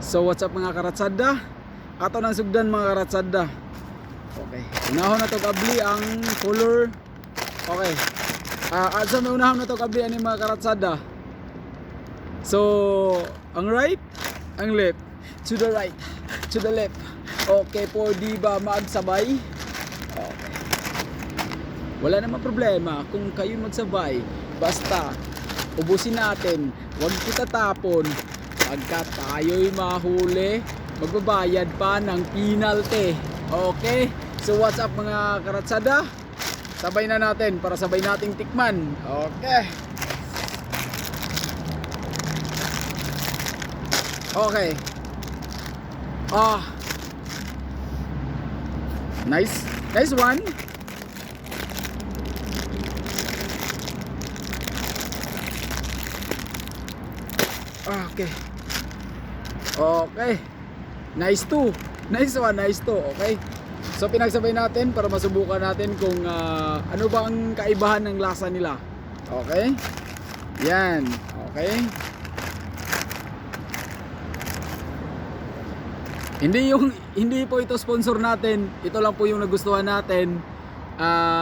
So what's up mga karatsada? Ato nang sugdan mga karatsada. Okay. Unahon na to kabli ang color. Okay. At sa unahon na to kabli ani mga karatsada. So ang right, ang left, to the right, to the left. Okay po, di ba magsabay? Okay. Wala namang problema kung kayo magsabay. Basta ubusin natin, huwag kita tapon. Pagka tayo'y mahuli, magbabayad pa ng penalty. Okay? So what's up mga karatsada? Sabay na natin para sabay nating tikman. Okay. Okay. Nice. Nice one. Okay. Okay. Nice two. Nice one, nice two. Okay. So pinagsabay natin para masubukan natin kung ano ba ang kaibahan ng lasa nila. Okay? Yan. Okay. Hindi po ito sponsor natin. Ito lang po yung nagustuhan natin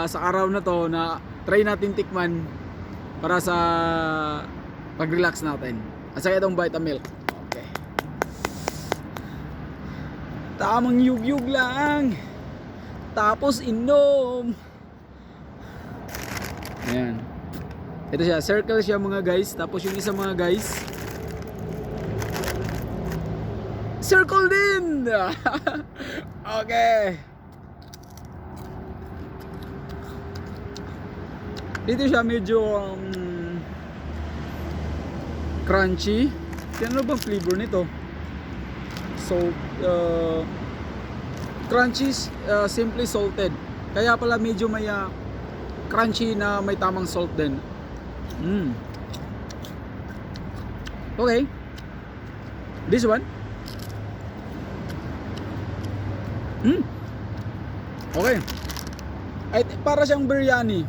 sa araw na to na try natin tikman para sa pag-relax natin. At saka itong Vitamilk. Okay. Tamang yug-yug lang. Tapos inom. Ayan. Ito siya. Circle siya mga guys. Tapos yung isa mga guys, circle din. Okay. Dito siya medyo crunchy. Ano ba flavor nito? So crunchy, simply salted. Kaya pala medyo may crunchy na may tamang salt din. Okay. This one. Okay. Ay, para siyang biryani.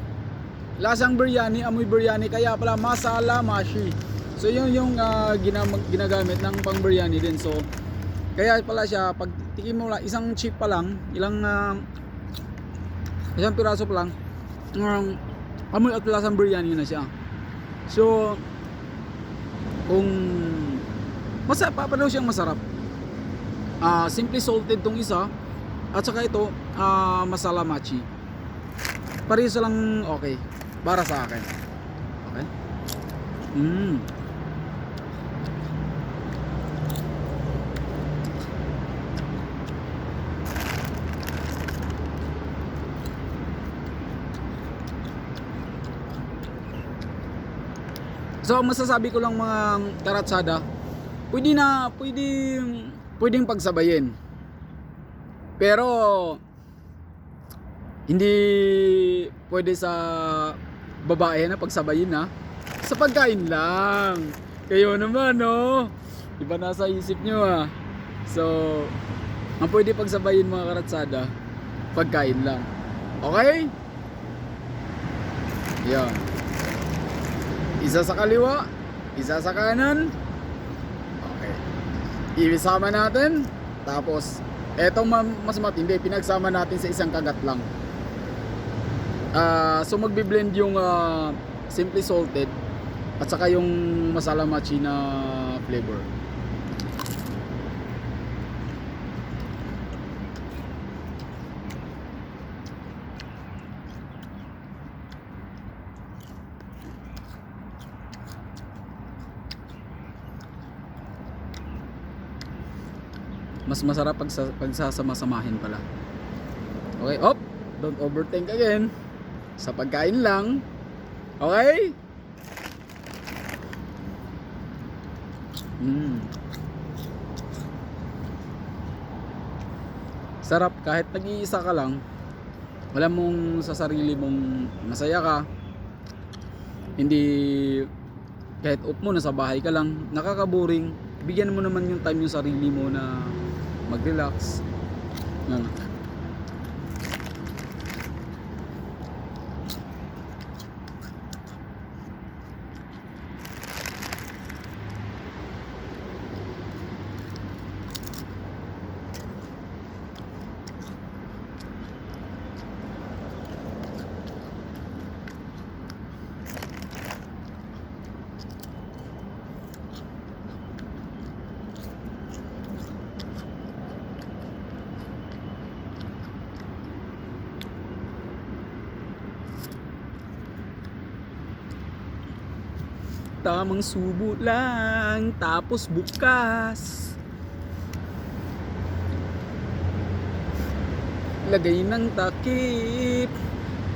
Lasang biryani, amoy biryani, kaya pala masala mashi. So yun yung ginagamit ng pang biryani din. So kaya pala siya, pag tikim mo lang, isang chip pa lang, isang piraso pa lang, amoy at lasang biryani na siya. So kung masarap, paano siyang masarap. Simply salted tong isa. At saka ito, masala machi. Parehas lang okay para sa akin. Okay? So masasabi ko lang mga karatsada, pwedeng pagsabayin. Pero hindi pwede sa babae na pagsabayin na. Sa pagkain lang. Kayo naman, no? Iba nasa isip nyo, So ang pwede pagsabayin mga karatsada, pagkain lang. Okay? Yan. Isa sa kaliwa, isa sa kanan. Okay. Isama natin. Tapos etong mas matindi, pinagsama natin sa isang kagat lang. So magbi-blend yung simply salted at saka yung masala machi na flavor. Mas masarap pagsasama-samahin pala. Okay, don't overthink again. Sa pagkain lang. Okay? Sarap kahit nag-iisa ka lang. Wala mong sa sarili mong masaya ka. Hindi kahit up mo na sa bahay ka lang, nakakaboring. Bigyan mo naman yung time yung sarili mo na mag-relax. tamang subo lang, tapos bukas lagay ng takip,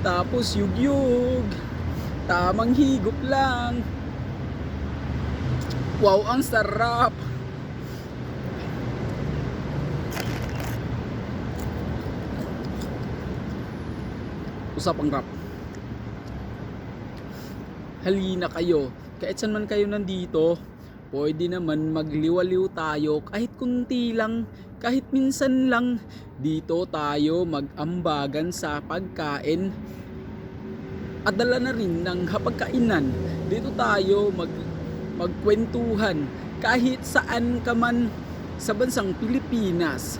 tapos yugyug, tamang higop lang. Wow, ang sarap. Usapang rap. Halina kayo, kahit saan man kayo nandito, pwede naman magliwaliw tayo kahit kunti lang, kahit minsan lang. Dito tayo mag-ambagan sa pagkain at dala na rin ng hapagkainan. Dito tayo magkwentuhan kahit saan ka man sa bansang Pilipinas.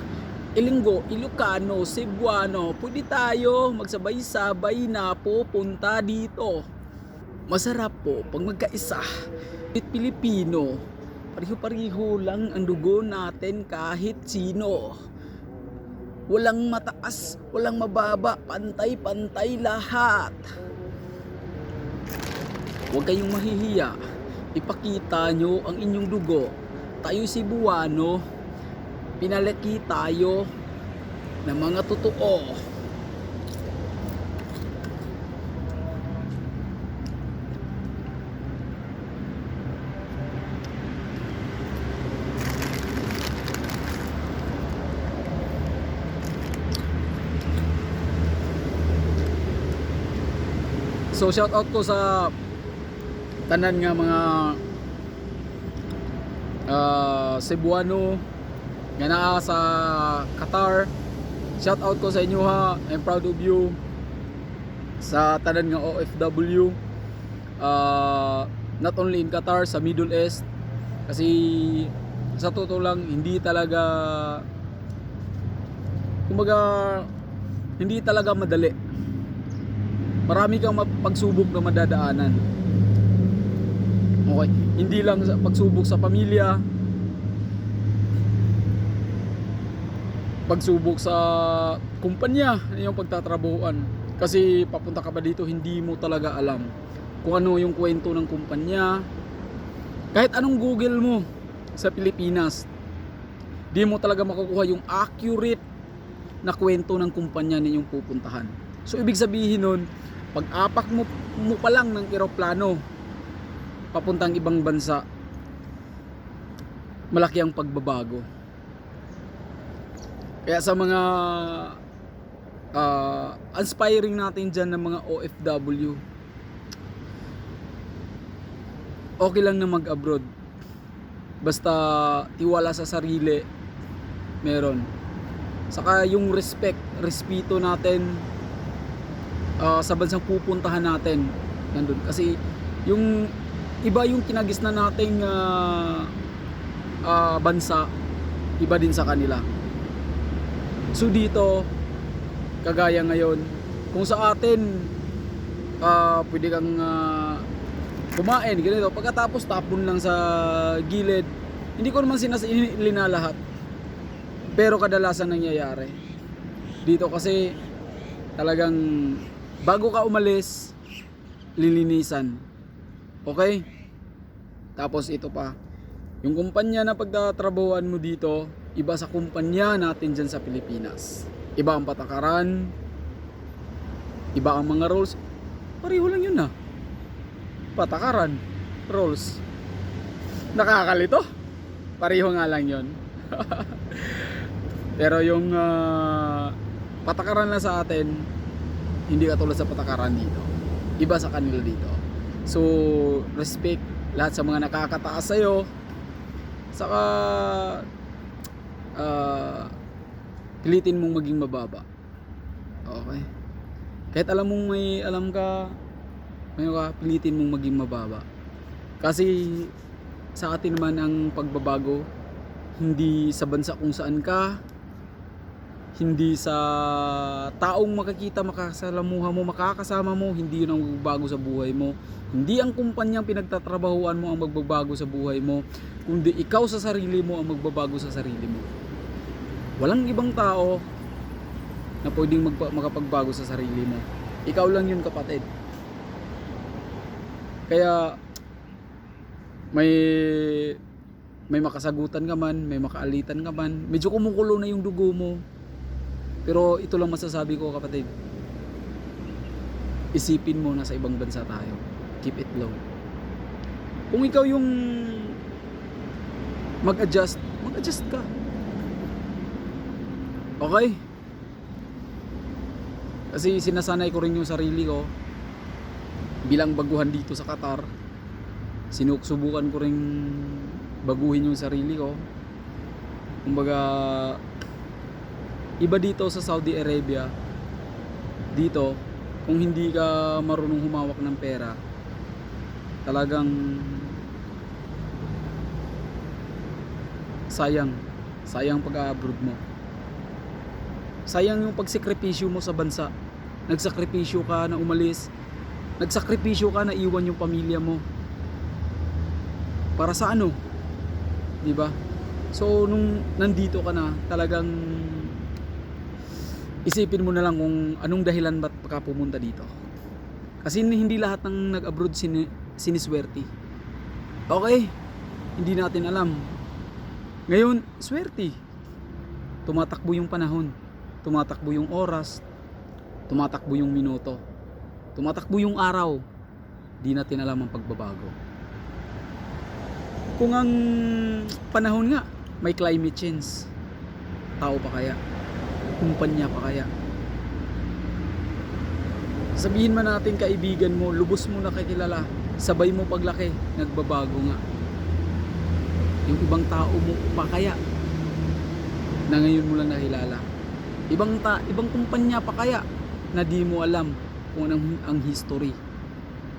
Ilonggo, Ilocano, Cebuano, pwede tayo magsabay-sabay na pupunta dito. Masarap po pag magkaisa. Pilipino, pareho-pareho lang ang dugo natin kahit sino. Walang mataas, walang mababa, pantay-pantay lahat. Huwag kayong mahihiya, ipakita nyo ang inyong dugo. Tayo Cebuano, pinalaki tayo ng mga totoo. So shout out ko sa tanan nga mga Cebuano nga naa sa Qatar. Shout out ko sa inyo ha. I'm proud of you. Sa tanan nga OFW, not only in Qatar, sa Middle East. Kasi sa totoo lang, hindi talaga, kumbaga, hindi talaga madali. Marami kang pagsubok na madadaanan. Okay, hindi lang pagsubok sa pamilya, pagsubok sa kumpanya, yung pagtatrabahuan. Kasi papunta ka ba dito, hindi mo talaga alam kung ano yung kwento ng kumpanya. Kahit anong Google mo sa Pilipinas, di mo talaga makukuha yung accurate na kwento ng kumpanya ninyong pupuntahan. So ibig sabihin nun, pag-apak mo pa lang ng eroplano papuntang ibang bansa, malaki ang pagbabago. Kaya sa mga inspiring natin dyan ng mga OFW, okay lang na mag-abroad, basta tiwala sa sarili meron. Saka yung respeto natin sa bansang pupuntahan natin nandun. Kasi yung iba yung kinagisnan nating bansa, iba din sa kanila. So dito, kagaya ngayon, kung sa atin pwede kang kumain ganito, pagkatapos tapon lang sa gilid, hindi ko naman sinasalina lahat, pero kadalasan nangyayari dito. Kasi talagang bago ka umalis, lilinisan. Okay? Tapos ito pa, yung kumpanya na pagtatrabahuan mo dito, iba sa kumpanya natin dyan sa Pilipinas. Iba ang patakaran, iba ang mga roles. Pareho lang yun patakaran, roles. Nakakalito? Pareho nga lang yun. Pero yung patakaran na sa atin, hindi katulad sa patakaran dito. Iba sa kanila dito. So, respect lahat sa mga nakakataas sa'yo. Saka pilitin mong maging mababa. Okay? Kahit alam mong may alam ka, pilitin mong maging mababa. Kasi sa atin naman ang pagbabago, hindi sa bansa kung saan ka, hindi sa taong makakita, makasalamuha mo, makakasama mo, hindi yun ang magbabago sa buhay mo. Hindi ang kumpanyang pinagtatrabahuan mo ang magbabago sa buhay mo, kundi ikaw sa sarili mo ang magbabago sa sarili mo. Walang ibang tao na pwedeng makapagbago sa sarili mo. Ikaw lang yun, kapatid. Kaya may makasagutan ka man, may makaalitan ka man, medyo kumukulo na yung dugo mo. Pero ito lang masasabi ko, kapatid, isipin mo, nasa ibang bansa tayo, keep it low. Kung ikaw yung mag-adjust ka, okay? Kasi sinasanay ko rin yung sarili ko bilang baguhan dito sa Qatar. Sinusubukan ko ring baguhin yung sarili ko. Kumbaga, iba dito sa Saudi Arabia. Dito, kung hindi ka marunong humawak ng pera, talagang sayang pag-abroad mo. Sayang yung pagsakripisyo mo sa bansa. Nagsakripisyo ka na umalis, nagsakripisyo ka na iwan yung pamilya mo. Para sa ano? 'Di ba? So nung nandito ka na, talagang isipin mo na lang kung anong dahilan ba't ka pumunta dito. Kasi hindi lahat ng nag-abroad siniswerte. Okay? Hindi natin alam. Ngayon, swerte. Tumatakbo yung panahon, tumatakbo yung oras, tumatakbo yung minuto, tumatakbo yung araw. Di natin alam ang pagbabago. Kung ang panahon nga may climate change, tao pa kaya? Kumpanya pa kaya? Sabihin man natin kaibigan mo, lubos mo nakikilala, sabay mo paglaki, nagbabago nga. Yung ibang tao mo pa kaya na ngayon mo lang nakilala. Ibang kumpanya pa kaya na di mo alam kung anong ang history.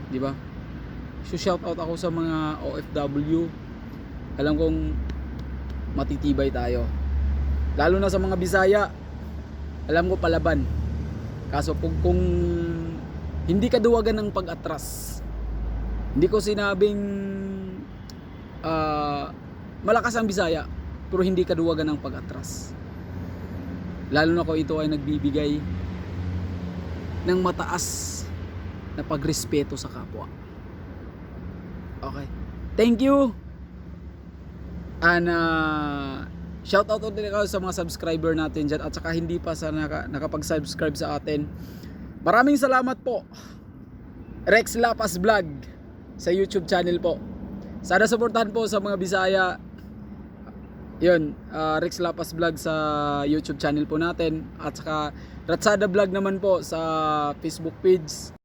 Di ba? So shout out ako sa mga OFW. Alam kong matitibay tayo. Lalo na sa mga Bisaya. Alam ko palaban. Kaso kung hindi ka duwagan ng pag-atras. Hindi ko sinabing malakas ang Bisaya, pero hindi ka duwagan ng pag-atras. Lalo na kung ito ay nagbibigay ng mataas na pagrespeto sa kapwa. Okay. Thank you. And shout out ulit ako sa mga subscriber natin dyan, at saka hindi pa sa nakapag-subscribe sa atin. Maraming salamat po. Rex Lapas Vlog sa YouTube channel po. Sana suportahan po sa mga Bisaya. Yun, Rex Lapas Vlog sa YouTube channel po natin, at saka Ratsada Vlog naman po sa Facebook page.